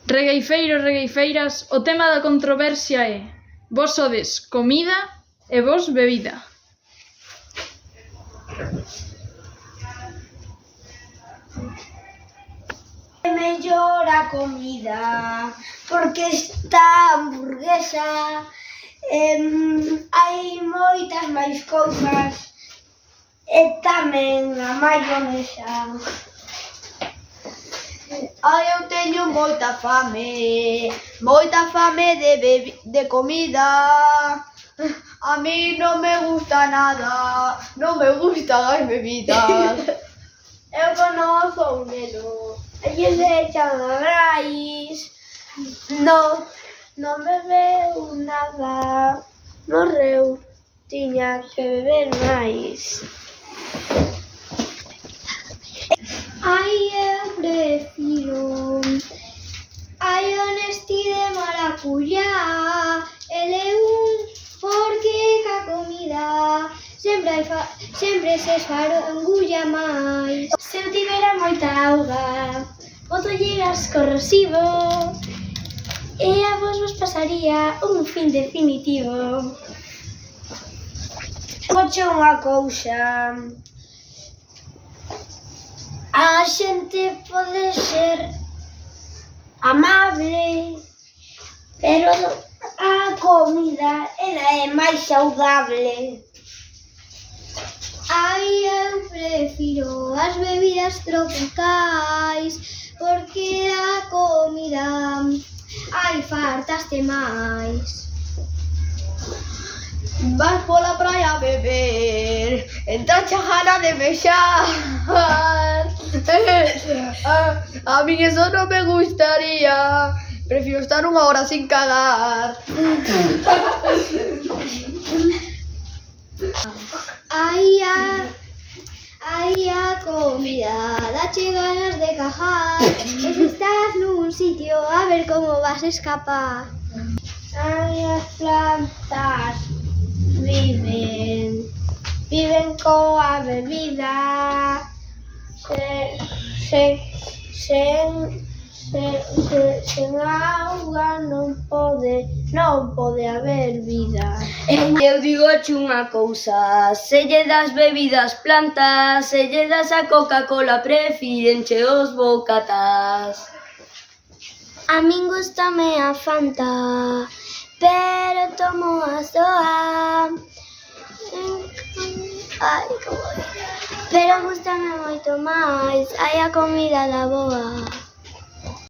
Regueifeiros, regueifeiras, o tema da controversia é: vos sodes comida e vos bebida. É mellor a comida, porque esta hamburguesa hai moitas máis cousas e tamén a mayonesa. Ai, eu teño moita fame de comida. A mí non me gusta nada, non me gustan as bebidas. Eu conozo un neno, lle echan a grais, non bebeu nada, morreu, tiña que beber máis. Ai, eu prefiro Honestí de maracuyá e legumes, porque ca comida sempre se esfarangulla máis. Se eu tivera moita auga, botolle gas corrosivo e a vos pasaría un fin definitivo. Coche unha cousa. A xente pode ser amable, pero a comida ela é máis saudable. Ai, eu prefiro as bebidas tropicais, porque a comida ai fartaste máis. Vas pola praia a beber, entrache a gana de bexar. A mí eso non me gustaría, prefiro estar unha hora sin cagar. Ai, a comida dache ganas de cajar, e se estás nun sitio a ver como vas escapar. Ai, as plantas viven coa bebida, sen auga non pode haber vida. Eu digoche unha cousa, se lle das bebidas plantas, se lle das a Coca-Cola prefirenche os bocatas. A min gústame a Fanta, pero tomo a soa. Ai, como era? Pero gústame moito máis, hai a comida da boa.